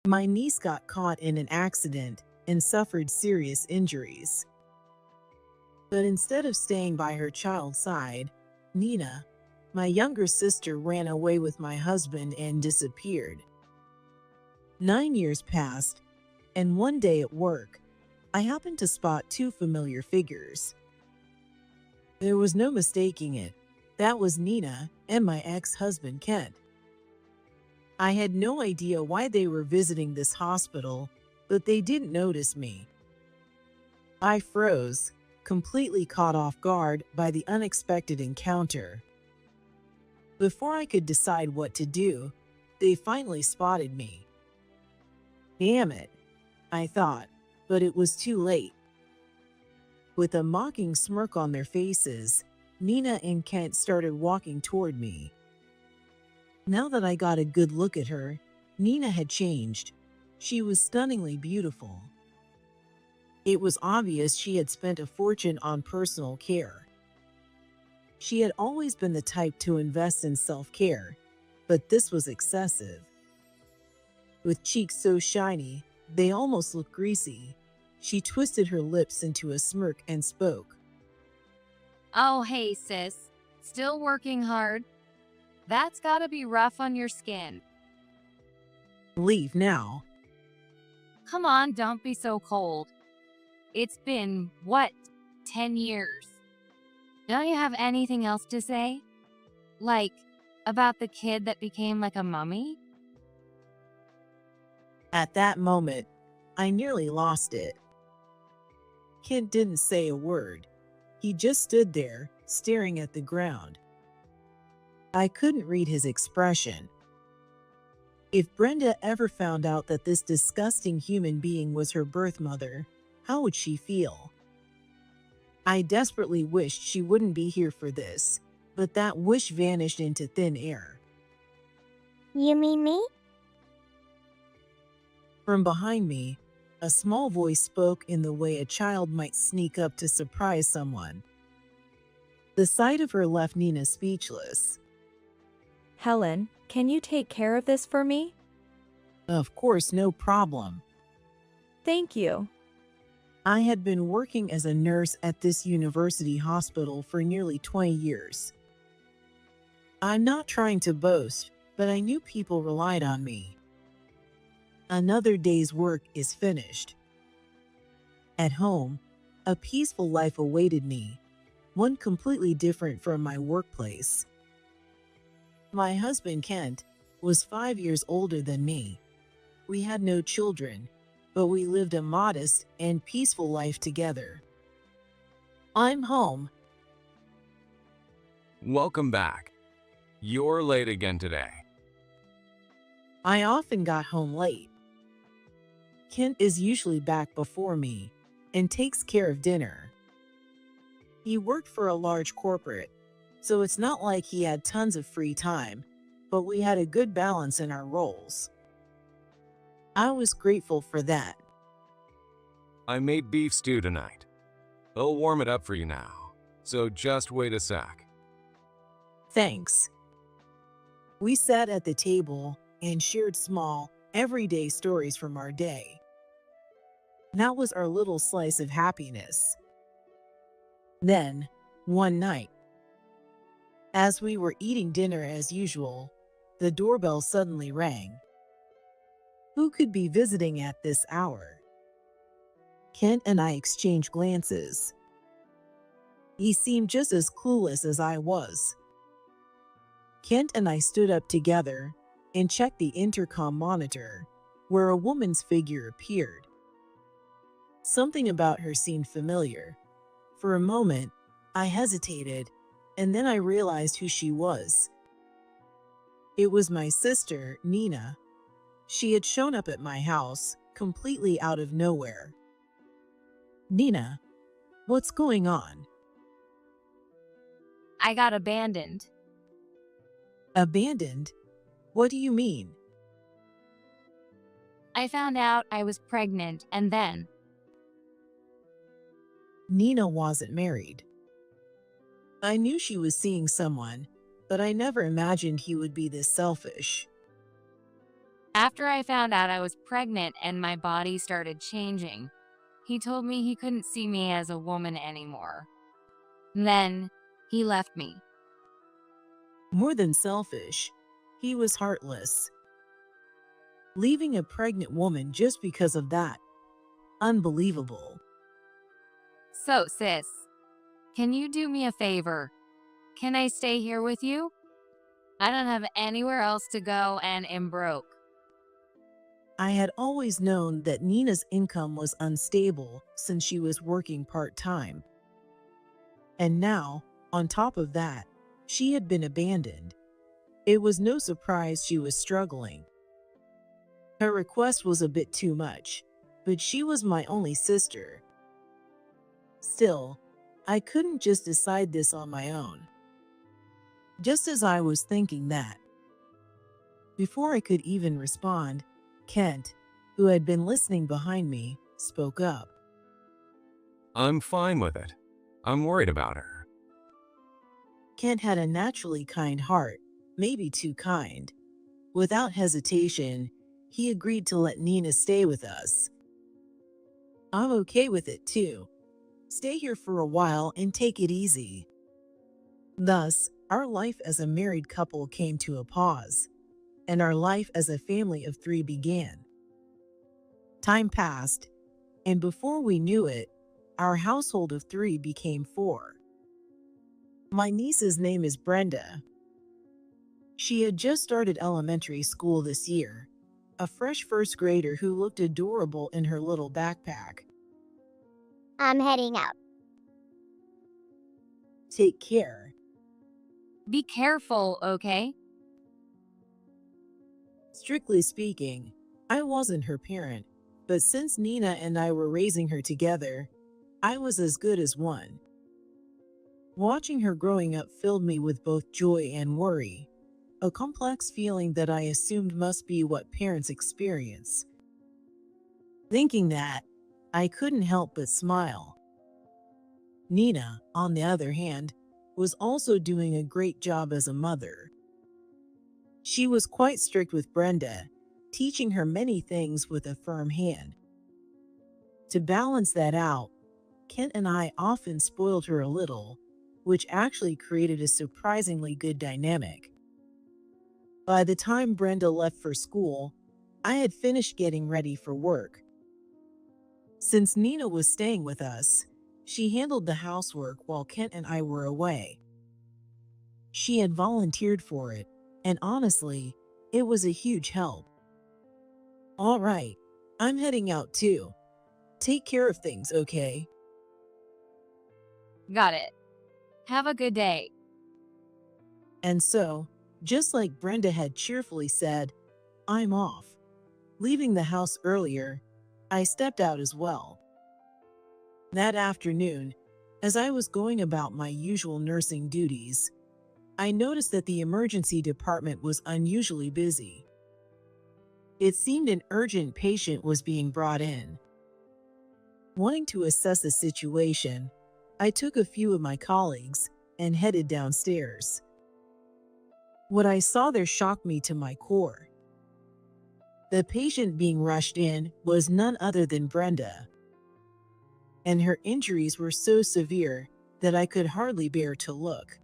My niece got caught in an accident and suffered serious injuries. But instead of staying by her child's side, Nina, my younger sister, ran away with my husband and disappeared. 9 years passed, and one day at work, I happened to spot two familiar figures. There was no mistaking it. That was Nina and my ex-husband Kent. I had no idea why they were visiting this hospital, but they didn't notice me. I froze, completely caught off guard by the unexpected encounter. Before I could decide what to do, they finally spotted me. Damn it, I thought, but it was too late. With a mocking smirk on their faces, Nina and Kent started walking toward me. Now that I got a good look at her, Nina had changed. She was stunningly beautiful. It was obvious she had spent a fortune on personal care. She had always been the type to invest in self-care, but this was excessive. With cheeks so shiny, they almost looked greasy, she twisted her lips into a smirk and spoke. Oh, hey, sis. Still working hard? That's gotta be rough on your skin. Leave now. Come on, don't be so cold. It's been, what, 10 years? Don't you have anything else to say? Like, about the kid that became like a mummy? At that moment, I nearly lost it. Kent didn't say a word. He just stood there, staring at the ground. I couldn't read his expression. If Brenda ever found out that this disgusting human being was her birth mother, how would she feel? I desperately wished she wouldn't be here for this, but that wish vanished into thin air. You mean me? From behind me, a small voice spoke in the way a child might sneak up to surprise someone. The sight of her left Nina speechless. Helen, can you take care of this for me? Of course, no problem. Thank you. I had been working as a nurse at this university hospital for nearly 20 years. I'm not trying to boast, but I knew people relied on me. Another day's work is finished. At home, a peaceful life awaited me, one completely different from my workplace. My husband, Kent, was 5 years older than me. We had no children, but we lived a modest and peaceful life together. I'm home. Welcome back. You're late again today. I often got home late. Kent is usually back before me and takes care of dinner. He worked for a large corporate, so it's not like he had tons of free time, but we had a good balance in our roles. I was grateful for that. I made beef stew tonight. I'll warm it up for you now, so just wait a sec. Thanks. We sat at the table and shared small, everyday stories from our day. That was our little slice of happiness. Then, one night, as we were eating dinner as usual, the doorbell suddenly rang. Who could be visiting at this hour? Kent and I exchanged glances. He seemed just as clueless as I was. Kent and I stood up together and checked the intercom monitor, where a woman's figure appeared. Something about her seemed familiar. For a moment, I hesitated, and then I realized who she was. It was my sister, Nina. She had shown up at my house, completely out of nowhere. Nina, what's going on? I got abandoned. Abandoned? What do you mean? I found out I was pregnant and then. Nina wasn't married. I knew she was seeing someone, but I never imagined he would be this selfish. After I found out I was pregnant and my body started changing, he told me he couldn't see me as a woman anymore. Then, he left me. More than selfish, he was heartless. Leaving a pregnant woman just because of that. Unbelievable. So, sis, can you do me a favor? Can I stay here with you? I don't have anywhere else to go and am broke. I had always known that Nina's income was unstable since she was working part-time. And now, on top of that, she had been abandoned. It was no surprise she was struggling. Her request was a bit too much, but she was my only sister. Still, I couldn't just decide this on my own. Just as I was thinking that, before I could even respond, Kent, who had been listening behind me, spoke up. I'm fine with it. I'm worried about her. Kent had a naturally kind heart, maybe too kind. Without hesitation, he agreed to let Nina stay with us. I'm okay with it too. Stay here for a while and take it easy. Thus, our life as a married couple came to a pause, and our life as a family of 3 began. Time passed, and before we knew it, our household of 3 became 4. My niece's name is Brenda. She had just started elementary school this year, a fresh first grader who looked adorable in her little backpack. I'm heading out. Take care. Be careful, okay? Strictly speaking, I wasn't her parent, but since Nina and I were raising her together, I was as good as one. Watching her growing up filled me with both joy and worry, a complex feeling that I assumed must be what parents experience. Thinking that, I couldn't help but smile. Nina, on the other hand, was also doing a great job as a mother. She was quite strict with Brenda, teaching her many things with a firm hand. To balance that out, Kent and I often spoiled her a little, which actually created a surprisingly good dynamic. By the time Brenda left for school, I had finished getting ready for work. Since Nina was staying with us, she handled the housework while Kent and I were away. She had volunteered for it, and honestly, it was a huge help. All right, I'm heading out too. Take care of things, okay? Got it. Have a good day. And so, just like Brenda had cheerfully said, I'm off. Leaving the house earlier, I stepped out as well. That afternoon, as I was going about my usual nursing duties, I noticed that the emergency department was unusually busy. It seemed an urgent patient was being brought in. Wanting to assess the situation, I took a few of my colleagues and headed downstairs. What I saw there shocked me to my core. The patient being rushed in was none other than Brenda, and her injuries were so severe that I could hardly bear to look.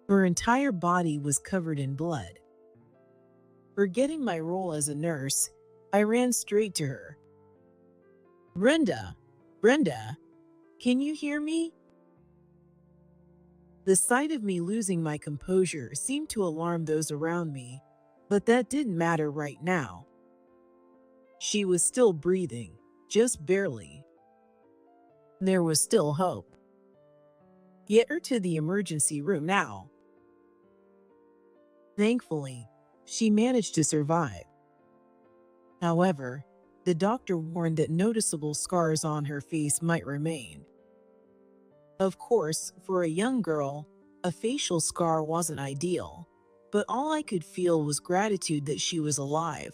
Her entire body was covered in blood. Forgetting my role as a nurse, I ran straight to her. Brenda, can you hear me? The sight of me losing my composure seemed to alarm those around me, but that didn't matter right now. She was still breathing, just barely. There was still hope. Get her to the emergency room now. Thankfully, she managed to survive. However, the doctor warned that noticeable scars on her face might remain. Of course, for a young girl, a facial scar wasn't ideal, but all I could feel was gratitude that she was alive.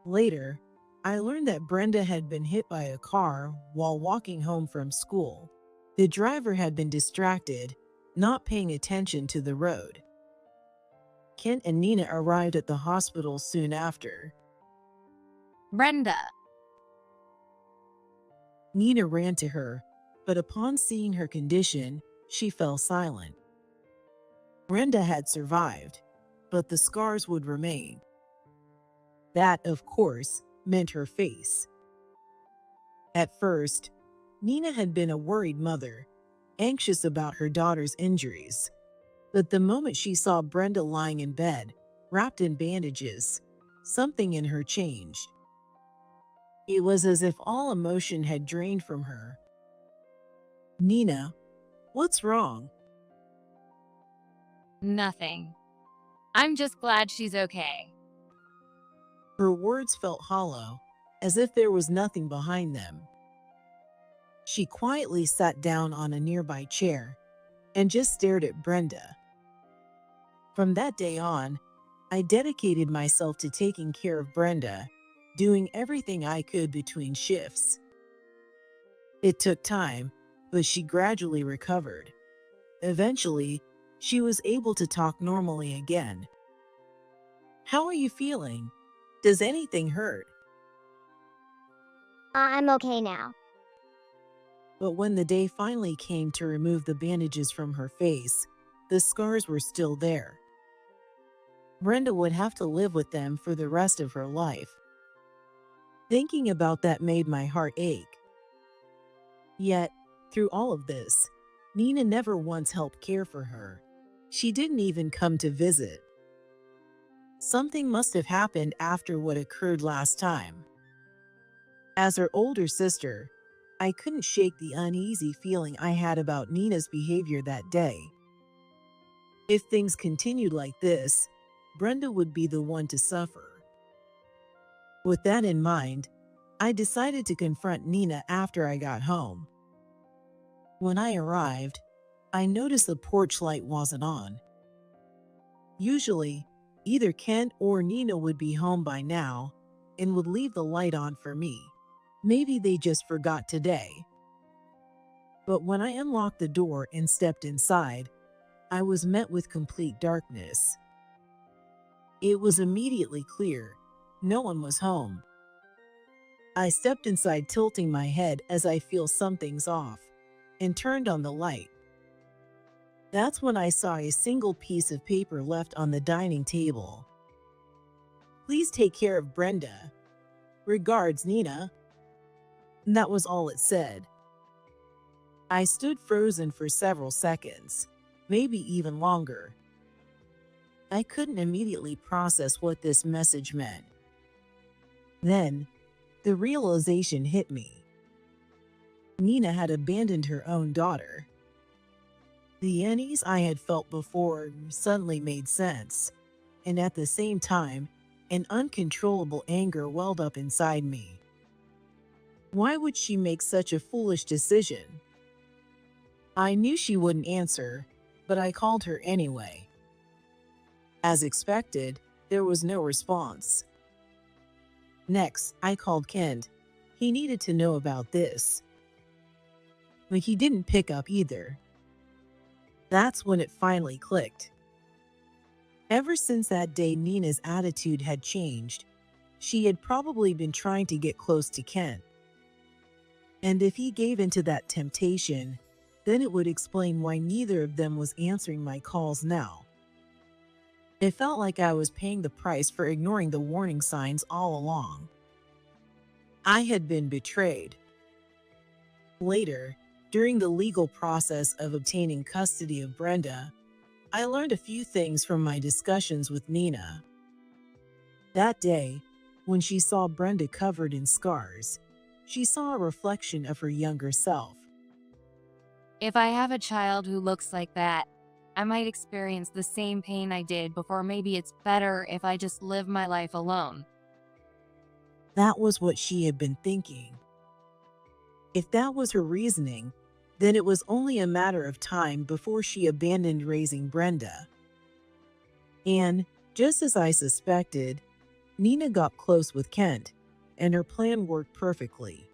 Later, I learned that Brenda had been hit by a car while walking home from school. The driver had been distracted, not paying attention to the road. Kent and Nina arrived at the hospital soon after. Brenda. Nina ran to her, but upon seeing her condition, she fell silent. Brenda had survived, but the scars would remain. That, of course, meant her face. At first, Nina had been a worried mother, anxious about her daughter's injuries. But the moment she saw Brenda lying in bed, wrapped in bandages, something in her changed. It was as if all emotion had drained from her. "Nina, what's wrong?" Nothing. I'm just glad she's okay. Her words felt hollow, as if there was nothing behind them. She quietly sat down on a nearby chair and just stared at Brenda. From that day on, I dedicated myself to taking care of Brenda, doing everything I could between shifts. It took time, but she gradually recovered. Eventually, she was able to talk normally again. "How are you feeling? Does anything hurt?" I'm okay now. But when the day finally came to remove the bandages from her face, the scars were still there. Brenda would have to live with them for the rest of her life. Thinking about that made my heart ache. Yet, through all of this, Nina never once helped care for her. She didn't even come to visit. Something must have happened after what occurred last time. As her older sister, I couldn't shake the uneasy feeling I had about Nina's behavior that day. If things continued like this, Brenda would be the one to suffer. With that in mind, I decided to confront Nina after I got home. When I arrived, I noticed the porch light wasn't on. Usually, either Kent or Nina would be home by now and would leave the light on for me. Maybe they just forgot today. But when I unlocked the door and stepped inside, I was met with complete darkness. It was immediately clear no one was home. I stepped inside, tilting my head as I feel something's off, and turned on the light. That's when I saw a single piece of paper left on the dining table. "Please take care of Brenda. Regards, Nina." And that was all it said. I stood frozen for several seconds, maybe even longer. I couldn't immediately process what this message meant. Then, the realization hit me. Nina had abandoned her own daughter. The unease I had felt before suddenly made sense, and at the same time, an uncontrollable anger welled up inside me. Why would she make such a foolish decision? I knew she wouldn't answer, but I called her anyway. As expected, there was no response. Next, I called Kent. He needed to know about this. But he didn't pick up either. That's when it finally clicked. Ever since that day, Nina's attitude had changed. She had probably been trying to get close to Kent. And if he gave into that temptation, then it would explain why neither of them was answering my calls now. It felt like I was paying the price for ignoring the warning signs all along. I had been betrayed. Later, during the legal process of obtaining custody of Brenda, I learned a few things from my discussions with Nina. That day, when she saw Brenda covered in scars, she saw a reflection of her younger self. If I have a child who looks like that, I might experience the same pain I did before. Maybe it's better if I just live my life alone. That was what she had been thinking. If that was her reasoning, then it was only a matter of time before she abandoned raising Brenda. And, just as I suspected, Nina got close with Kent, and her plan worked perfectly.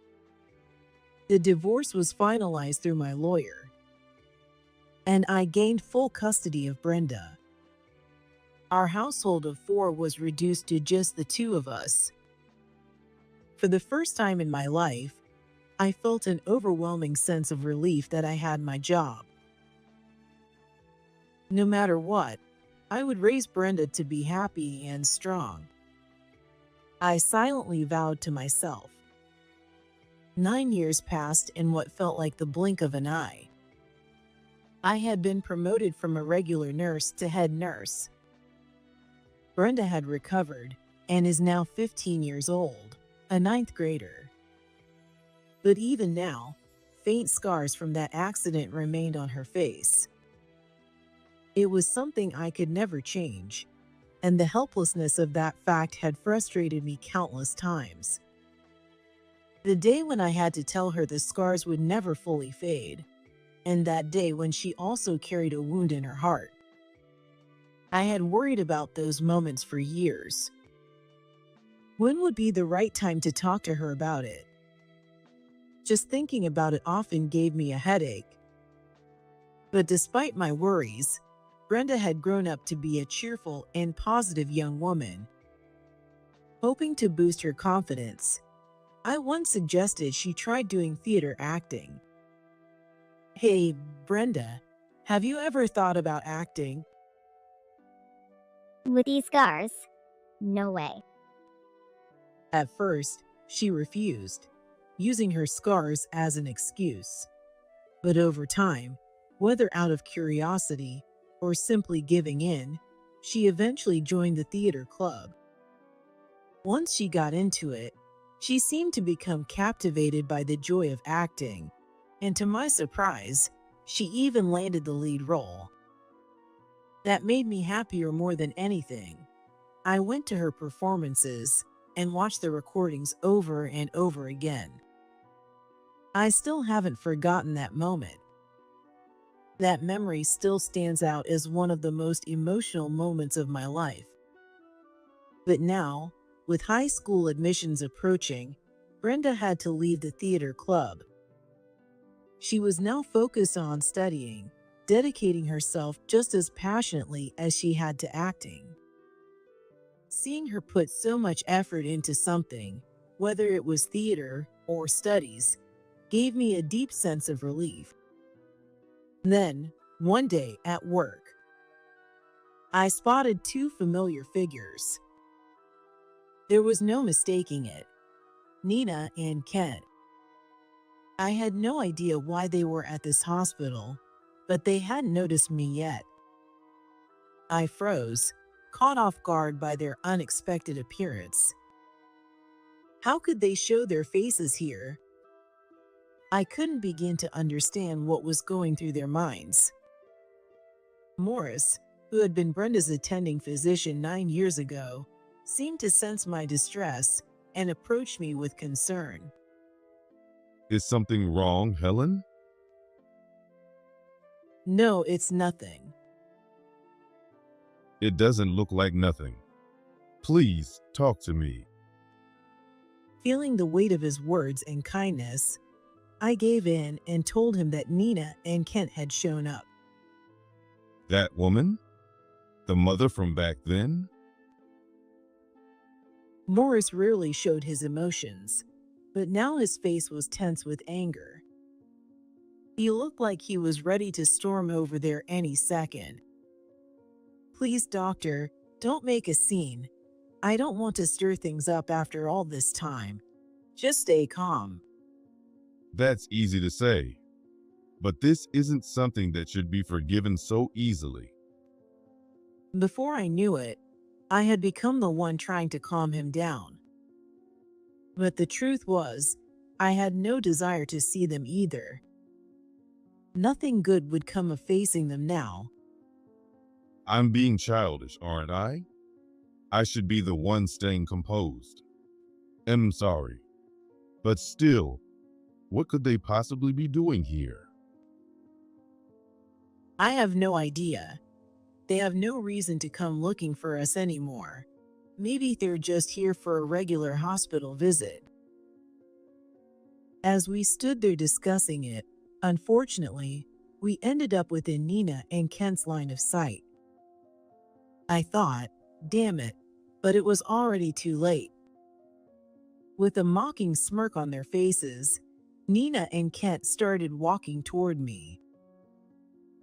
The divorce was finalized through my lawyer, and I gained full custody of Brenda. Our household of four was reduced to just the two of us. For the first time in my life, I felt an overwhelming sense of relief that I had my job. No matter what, I would raise Brenda to be happy and strong. I silently vowed to myself. 9 years passed in what felt like the blink of an eye. I had been promoted from a regular nurse to head nurse. Brenda had recovered and is now 15 years old, a ninth grader. But even now, faint scars from that accident remained on her face. It was something I could never change, and the helplessness of that fact had frustrated me countless times. The day when I had to tell her the scars would never fully fade, and that day when she also carried a wound in her heart. I had worried about those moments for years. When would be the right time to talk to her about it? Just thinking about it often gave me a headache. But despite my worries, Brenda had grown up to be a cheerful and positive young woman. Hoping to boost her confidence, I once suggested she try doing theater acting. "Hey, Brenda, have you ever thought about acting?" With these scars? No way. At first, she refused, using her scars as an excuse. But over time, whether out of curiosity or simply giving in, she eventually joined the theater club. Once she got into it, she seemed to become captivated by the joy of acting, and to my surprise, she even landed the lead role. That made me happier more than anything. I went to her performances and watched the recordings over and over again. I still haven't forgotten that moment. That memory still stands out as one of the most emotional moments of my life. But now, with high school admissions approaching, Brenda had to leave the theater club. She was now focused on studying, dedicating herself just as passionately as she had to acting. Seeing her put so much effort into something, whether it was theater or studies, gave me a deep sense of relief. Then, one day at work, I spotted two familiar figures. There was no mistaking it: Nina and Kent. I had no idea why they were at this hospital, but they hadn't noticed me yet. I froze, caught off guard by their unexpected appearance. How could they show their faces here? I couldn't begin to understand what was going through their minds. Morris, who had been Brenda's attending physician 9 years ago, seemed to sense my distress and approached me with concern. Is something wrong, Helen? "No, it's nothing." It doesn't look like nothing. Please talk to me. Feeling the weight of his words and kindness, I gave in and told him that Nina and Kent had shown up. That woman? The mother from back then? Morris rarely showed his emotions, but now his face was tense with anger. He looked like he was ready to storm over there any second. "Please, doctor, don't make a scene. I don't want to stir things up after all this time. Just stay calm." That's easy to say. But this isn't something that should be forgiven so easily. Before I knew it, I had become the one trying to calm him down. But the truth was, I had no desire to see them either. Nothing good would come of facing them now. I'm being childish, aren't I? I should be the one staying composed. I'm sorry. But still, what could they possibly be doing here? I have no idea. They have no reason to come looking for us anymore. Maybe they're just here for a regular hospital visit. As we stood there discussing it, unfortunately, we ended up within Nina and Kent's line of sight. I thought, damn it, but it was already too late. With a mocking smirk on their faces, Nina and Kent started walking toward me.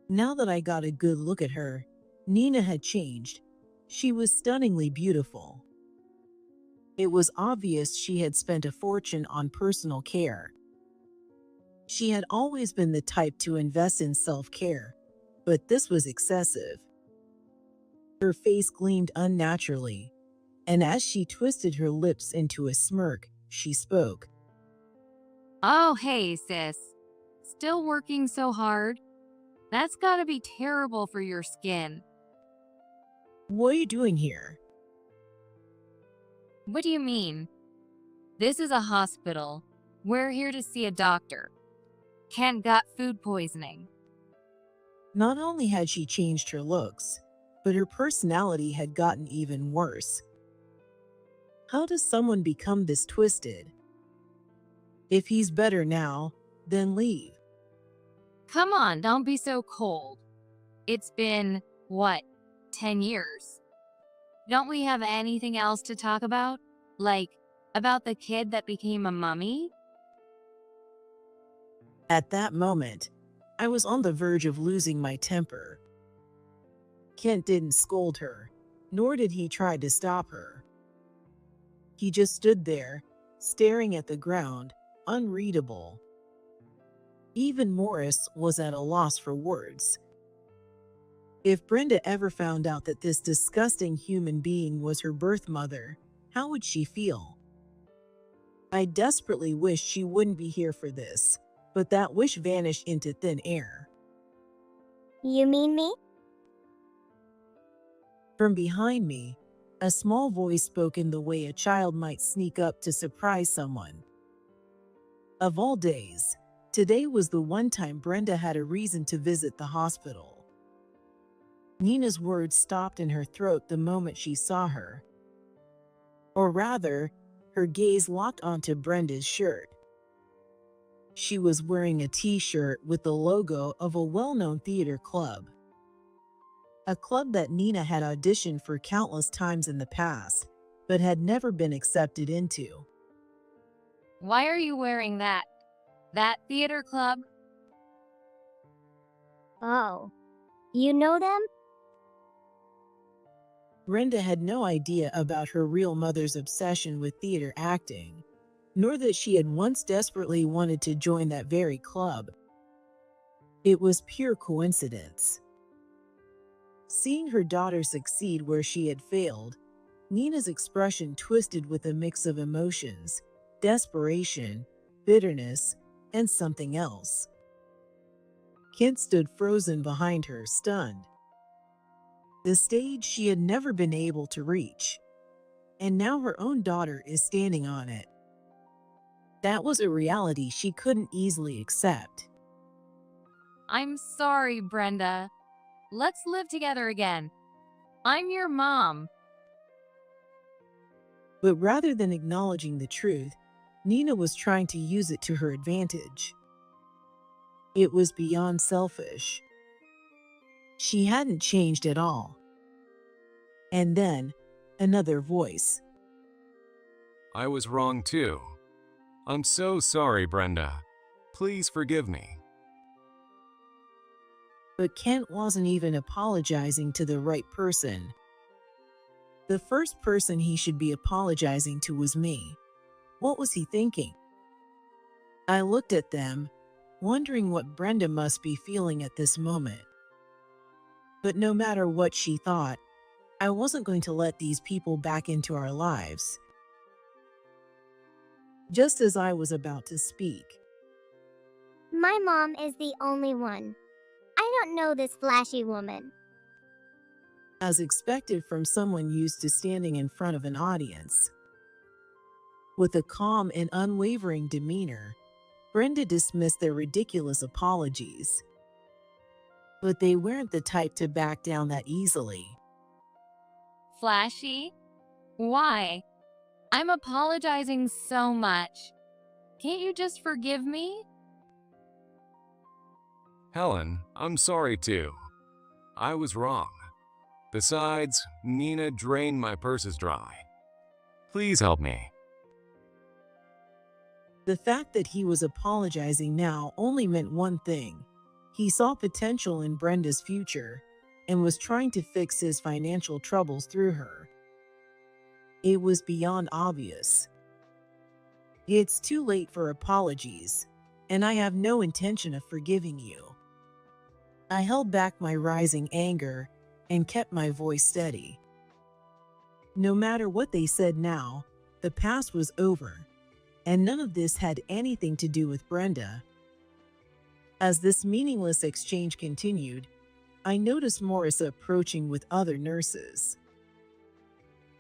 Now that I got a good look at her, Nina had changed. She was stunningly beautiful. It was obvious she had spent a fortune on personal care. She had always been the type to invest in self-care, but this was excessive. Her face gleamed unnaturally, and as she twisted her lips into a smirk, she spoke. Oh, hey, sis. Still working so hard? That's gotta be terrible for your skin. What are you doing here? What do you mean? This is a hospital. We're here to see a doctor. Kent got food poisoning. Not only had she changed her looks, but her personality had gotten even worse. How does someone become this twisted? If he's better now, then leave. Come on, don't be so cold. It's been, what, 10 years? Don't we have anything else to talk about? Like, about the kid that became a mummy? At that moment, I was on the verge of losing my temper. Kent didn't scold her, nor did he try to stop her. He just stood there, staring at the ground, unreadable. Even Morris was at a loss for words. If Brenda ever found out that this disgusting human being was her birth mother, how would she feel? I desperately wished she wouldn't be here for this, but that wish vanished into thin air. You mean me? From behind me, a small voice spoke in the way a child might sneak up to surprise someone. Of all days, today was the one time Brenda had a reason to visit the hospital. Nina's words stopped in her throat the moment she saw her. Or rather, her gaze locked onto Brenda's shirt. She was wearing a t-shirt with the logo of a well-known theater club. A club that Nina had auditioned for countless times in the past, but had never been accepted into. Why are you wearing that? That theater club? Oh. You know them? Brenda had no idea about her real mother's obsession with theater acting, nor that she had once desperately wanted to join that very club. It was pure coincidence. Seeing her daughter succeed where she had failed, Nina's expression twisted with a mix of emotions, desperation, bitterness, and something else. Kent stood frozen behind her, stunned. The stage she had never been able to reach, and now her own daughter is standing on it. That was a reality she couldn't easily accept. I'm sorry, Brenda. Let's live together again. I'm your mom. But rather than acknowledging the truth, Nina was trying to use it to her advantage. It was beyond selfish. She hadn't changed at all. And then, another voice. I was wrong too. I'm so sorry, Brenda. Please forgive me. But Kent wasn't even apologizing to the right person. The first person he should be apologizing to was me. What was he thinking? I looked at them, wondering what Brenda must be feeling at this moment. But no matter what she thought, I wasn't going to let these people back into our lives. Just as I was about to speak, My mom is the only one. I don't know this flashy woman. as expected from someone used to standing in front of an audience. With a calm and unwavering demeanor, Brenda dismissed their ridiculous apologies. But they weren't the type to back down that easily. Flashy? Why? I'm apologizing so much. Can't you just forgive me? Helen, I'm sorry too. I was wrong. Besides, Nina drained my purses dry. Please help me. The fact that he was apologizing now only meant one thing. He saw potential in Brenda's future and was trying to fix his financial troubles through her. It was beyond obvious. It's too late for apologies, and I have no intention of forgiving you. I held back my rising anger and kept my voice steady. No matter what they said now, the past was over, and none of this had anything to do with Brenda. As this meaningless exchange continued, I noticed Morris approaching with other nurses.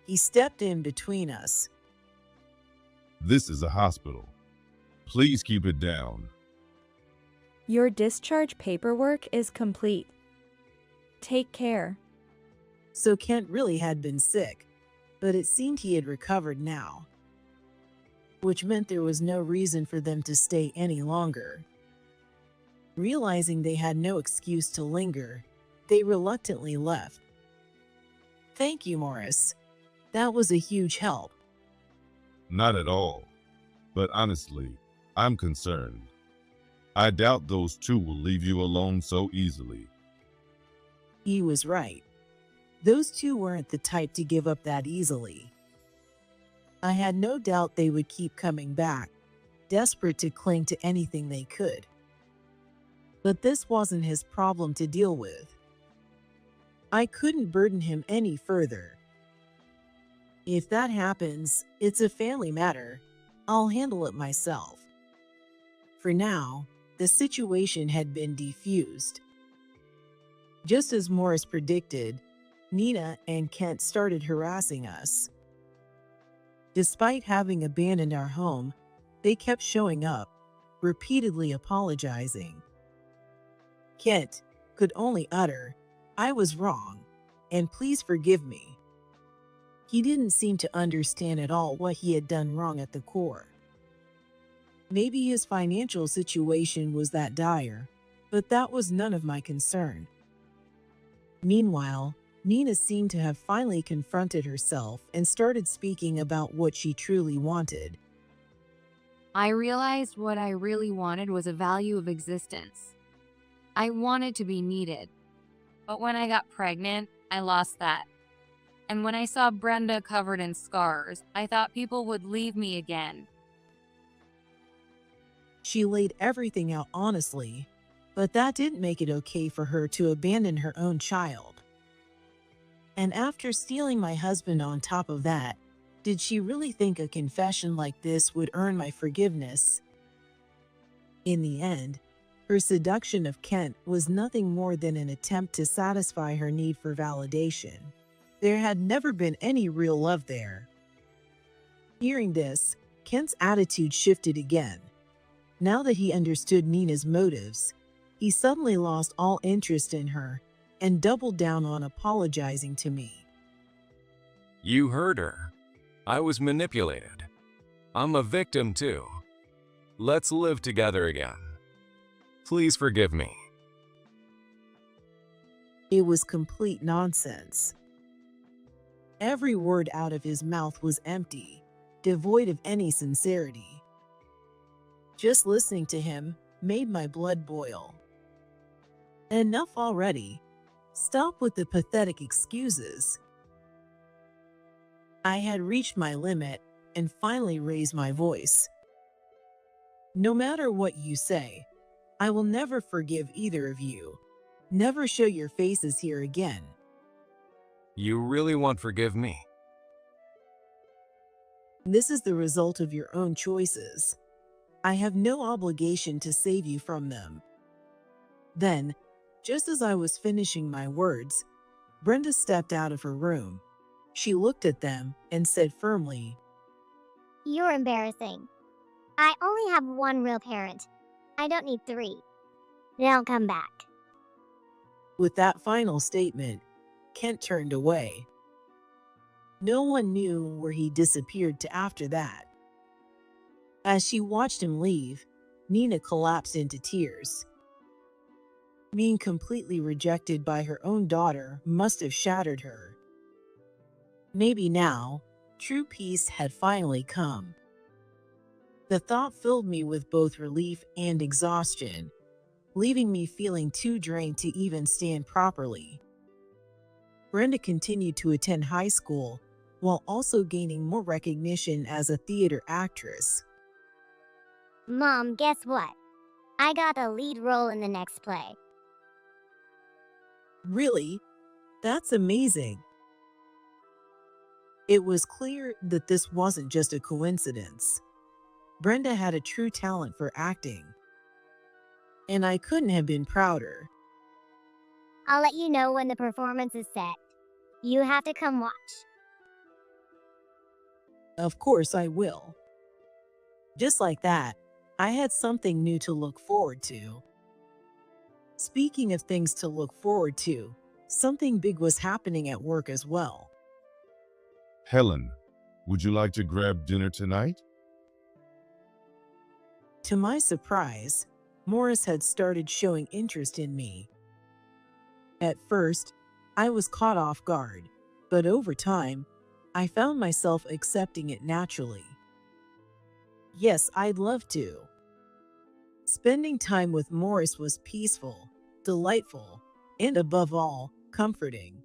He stepped in between us. This is a hospital. Please keep it down. Your discharge paperwork is complete. Take care. So Kent really had been sick, but it seemed he had recovered now, which meant there was no reason for them to stay any longer. Realizing they had no excuse to linger, they reluctantly left. Thank you, Morris. That was a huge help. Not at all. But honestly, I'm concerned. I doubt those two will leave you alone so easily. He was right. Those two weren't the type to give up that easily. I had no doubt they would keep coming back, desperate to cling to anything they could. But this wasn't his problem to deal with. I couldn't burden him any further. If that happens, it's a family matter. I'll handle it myself. For now, the situation had been defused. Just as Morris predicted, Nina and Kent started harassing us. Despite having abandoned our home, they kept showing up, repeatedly apologizing. Kent could only utter, "I was wrong, and please forgive me." He didn't seem to understand at all what he had done wrong at the core. Maybe his financial situation was that dire, but that was none of my concern. Meanwhile, Nina seemed to have finally confronted herself and started speaking about what she truly wanted. I realized what I really wanted was a value of existence. I wanted to be needed. But when I got pregnant, I lost that. And when I saw Brenda covered in scars, I thought people would leave me again. She laid everything out honestly, but that didn't make it okay for her to abandon her own child. And after stealing my husband on top of that, did she really think a confession like this would earn my forgiveness? In the end, her seduction of Kent was nothing more than an attempt to satisfy her need for validation. There had never been any real love there. Hearing this, Kent's attitude shifted again. Now that he understood Nina's motives, he suddenly lost all interest in her and doubled down on apologizing to me. You heard her. I was manipulated. I'm a victim too. Let's live together again. Please forgive me. It was complete nonsense. Every word out of his mouth was empty, devoid of any sincerity. Just listening to him made my blood boil. Enough already. Stop with the pathetic excuses. I had reached my limit and finally raised my voice. No matter what you say, I will never forgive either of you. Never show your faces here again. You really won't forgive me? This is the result of your own choices. I have no obligation to save you from them. Then, just as I was finishing my words, Brenda stepped out of her room. She looked at them and said firmly, You're embarrassing. I only have one real parent. I don't need three. Now come back. With that final statement, Kent turned away. No one knew where he disappeared to after that. As she watched him leave, Nina collapsed into tears. Being completely rejected by her own daughter must have shattered her. Maybe now, true peace had finally come. The thought filled me with both relief and exhaustion, leaving me feeling too drained to even stand properly. Brenda continued to attend high school while also gaining more recognition as a theater actress. Mom, guess what? I got a lead role in the next play. Really? That's amazing. It was clear that this wasn't just a coincidence. Brenda had a true talent for acting, and I couldn't have been prouder. I'll let you know when the performance is set. You have to come watch. Of course I will. Just like that, I had something new to look forward to. Speaking of things to look forward to, something big was happening at work as well. Helen, would you like to grab dinner tonight? To my surprise, Morris had started showing interest in me. At first, I was caught off guard, but over time, I found myself accepting it naturally. Yes, I'd love to. Spending time with Morris was peaceful, delightful, and above all, comforting.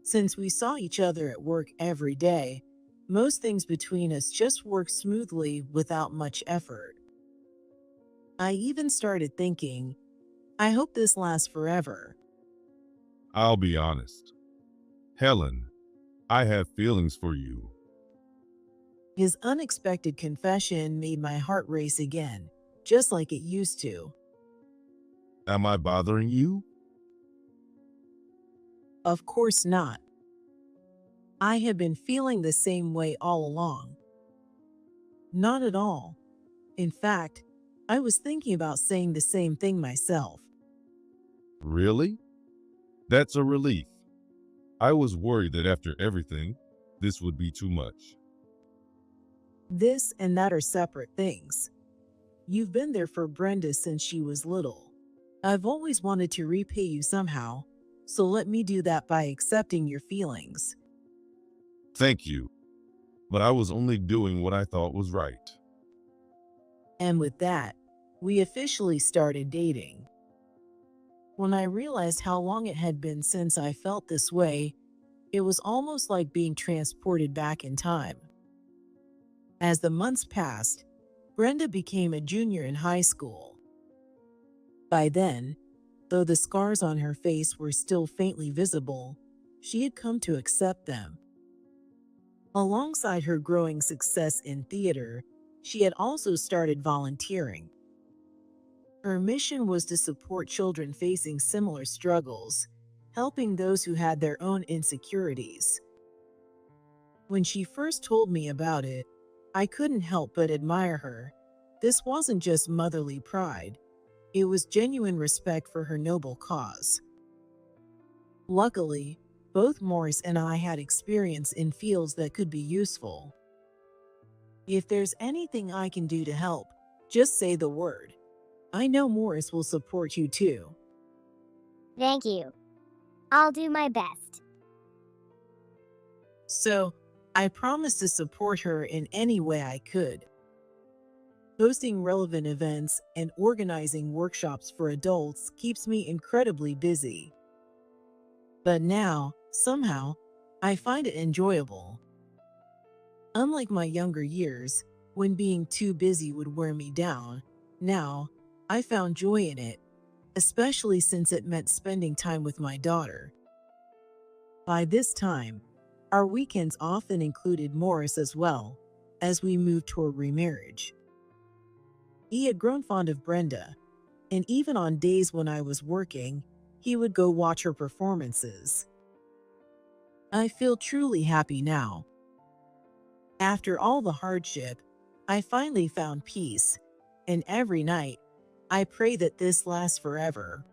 Since we saw each other at work every day, most things between us just worked smoothly without much effort. I even started thinking, I hope this lasts forever. I'll be honest. Helen, I have feelings for you. His unexpected confession made my heart race again, just like it used to. Am I bothering you? Of course not. I have been feeling the same way all along. Not at all. In fact, I was thinking about saying the same thing myself. Really? That's a relief. I was worried that after everything, this would be too much. This and that are separate things. You've been there for Brenda since she was little. I've always wanted to repay you somehow, so let me do that by accepting your feelings. Thank you. But I was only doing what I thought was right. And with that, we officially started dating. When I realized how long it had been since I felt this way, it was almost like being transported back in time. As the months passed, Brenda became a junior in high school. By then, though the scars on her face were still faintly visible, she had come to accept them. Alongside her growing success in theater, she had also started volunteering. Her mission was to support children facing similar struggles, helping those who had their own insecurities. When she first told me about it, I couldn't help but admire her. This wasn't just motherly pride, it was genuine respect for her noble cause. Luckily, both Morris and I had experience in fields that could be useful. If there's anything I can do to help, just say the word. I know Morris will support you too. Thank you. I'll do my best. So, I promised to support her in any way I could. Hosting relevant events and organizing workshops for adults keeps me incredibly busy. But now, somehow, I find it enjoyable. Unlike my younger years, when being too busy would wear me down, now, I found joy in it, especially since it meant spending time with my daughter. By this time, our weekends often included Morris as well, as we moved toward remarriage. He had grown fond of Brenda, and even on days when I was working, he would go watch her performances. I feel truly happy now. After all the hardship, I finally found peace, and every night, I pray that this lasts forever.